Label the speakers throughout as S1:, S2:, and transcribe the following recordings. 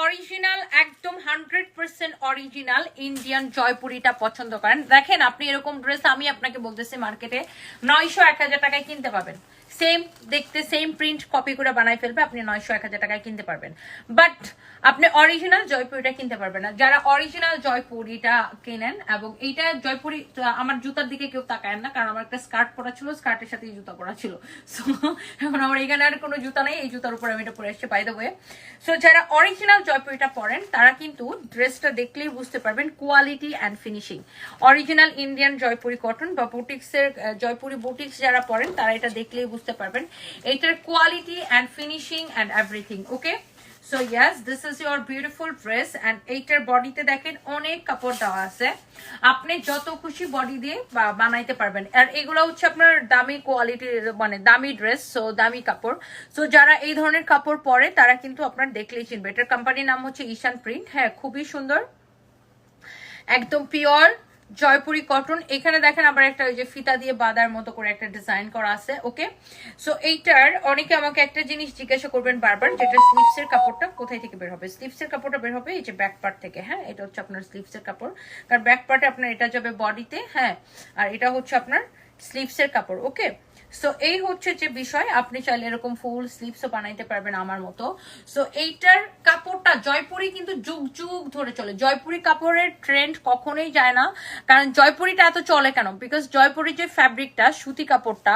S1: Original একদম 100% original Indian জয়পুরিটা পছন্দ করেন, দেখেন আপনি এরকম ড্রেস আমি আপনাকে বলতেছি মার্কেটে 900-1000 টাকায় কিনতে পাবেন। সেম দেখতে সেম প্রিন্ট কপি করে বানাই ফেলবে, আপনি 900-1000 টাকায় কিনতে পারবেন, বাট আপনি অরিজিনাল জয়পুরিটা কিনতে পারবেন না। যারা অরিজিনাল জয়পুরিটা কেনেন, এবং এইটা জয়পুরি, আমার জুতার দিকে কেউ তাকায় না, কারণ আমার একটা স্কার্ট পরা ছিল, স্কার্টের সাথে জুতা পরা ছিল। সো এখন আমার এখানে আর কোনো জুতা নেই, এই জুতার উপর আমি এটা পরে আসছি বাই দ্য ওয়ে। সো যারা অরিজিনাল জয়পুরিটা পরেন তারা কিন্তু ড্রেসটা দেখলেই বুঝতে পারবেন quality and finishing. Original Indian Jaipuri cotton বা বুটিক্সের জয়পুরি বুটিক্স যারা পরেন তারা এটা দেখলেই বুঝতে পারবেন এটার quality and finishing and everything. Okay, so yes, this is your beautiful dress and এইটার বডিতে দেখেন অনেক কাপড় দেওয়া আছে, আপনি যত খুশি বডি দিয়ে বানাইতে পারবেন। আর এগুলো হচ্ছে আপনার দামি কোয়ালিটির, মানে দামি ড্রেস, সো দামি কাপড়। সো যারা এই ধরনের কাপড় পরে তারা কিন্তু আপনার দেখলেই চিনবে। এটার কোম্পানির নাম হচ্ছে ঈশান প্রিন্ট। হ্যাঁ, খুবই সুন্দর, একদম পিওর জয়পুরি কটন। এখানে দেখেন আবার একটা ওই যে ফিতা দিয়ে বাঁধার মতো করে একটা ডিজাইন করা আছে। ওকে, সো এইটার অনেকে আমাকে একটা জিনিস জিজ্ঞাসা করবেন বারবার, যেটা স্লিভসের কাপড়টা কোথায় থেকে বের হবে। স্লিভসের কাপড়টা বের হবে এই যে ব্যাক পার্ট থেকে। হ্যাঁ, এটা হচ্ছে আপনার স্লিভসের কাপড়, কারণ ব্যাক পার্টে আপনার এটা যাবে বডিতে। হ্যাঁ, আর এটা হচ্ছে আপনার স্লিভসের কাপড়। ওকে, সো এই হচ্ছে যে বিষয়, আপনি চাইলে এরকম ফুল স্লিভসও বানাইতে পারবেন আমার মতো। সো এইটার কাপড়টা জয়পুরি কিন্তু যুগ যুগ ধরে চলে, জয়পুরি কাপড়ের ট্রেন্ড কখনোই যায় না। কারণ জয়পুরিটা এত চলে কেন, বিকজ জয়পুরি যে ফ্যাব্রিকটা, সুতি কাপড়টা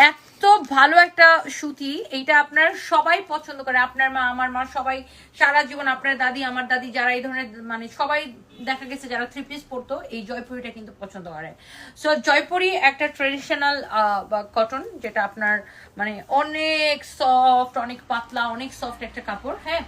S1: এত ভালো একটা সুতি, এইটা আপনার সবাই পছন্দ করে, আপনার মা, আমার মা, সবাই সারা জীবন, আপনার দাদি, আমার দাদি, যারা এই ধরনের মানে সবাই দেখা গেছে যারা থ্রি পিস পরতো এই জয়পুরিটা কিন্তু পছন্দ করে। সো জয়পুরি একটা ট্রেডিশনাল কটন, যেটা আপনার মানে অনেক সফট, অনেক পাতলা, অনেক সফট একটা কাপড়। হ্যাঁ,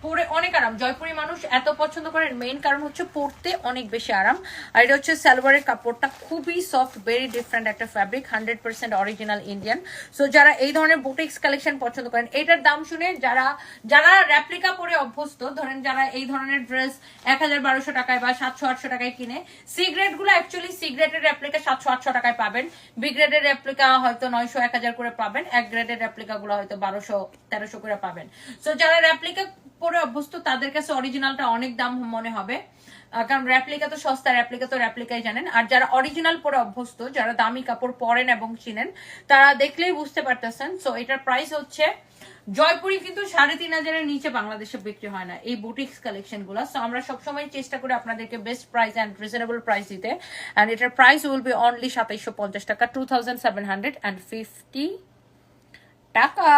S1: পরে অনেক আরাম। জয়পুরি মানুষ এত পছন্দ করেন মেইন কারণ হচ্ছে পরতে অনেক বেশি আরাম। আর এটা হচ্ছে সালোয়ারের কাপড়টা খুবই সফট, ভেরি ডিফারেন্ট একটা ফ্যাব্রিক, 100% অরিজিনাল ইন্ডিয়ান। সো যারা এই ধরনের বুটিক্স কালেকশন পছন্দ করেন, এটার দাম শুনে যারা যারা রেপ্লিকা পরে অভ্যস্ত, ধরেন যারা এই ধরনের ড্রেস 1000-1200 টাকায় বা 700-800 টাকায় কিনে, সি গ্রেড গুলো অ্যাকচুয়ালি সি গ্রেডের রেপ্লিকা 700-800 টাকায় পাবেন, বি গ্রেডের রেপ্লিকা হয়তো 900-1000 করে পাবেন, এক গ্রেডের রেপ্লিকা গুলো হয়তো 1200-1300 করে পাবেন। সো যারা রেপ্লিকা পরে অভ্যস্ত তাদের কাছে অরিজিনালটা অনেক দাম মনে হবে, কারণ রেপ্লিকা তো সস্তা, রেপ্লিকা তো রেপ্লিকাই জানেন। আর যারা অরিজিনাল পরে অভ্যস্ত, যারা দামি কাপড় পরেন এবং চিনেন, তারা দেখলেই বুঝতে পারতেছেন। সো এটার প্রাইস হচ্ছে, জয়পুরি কিন্তু 3500-এর নিচে বাংলাদেশে বিক্রি হয় না এই বুটিক্স কালেকশন গুলা। সো আমরা সবসময় চেষ্টা করি আপনাদেরকে best price and reasonable price দিতে, অ্যান্ড এটার প্রাইস উইল বি অনলি 2750 টাকা, 2750 টাকা।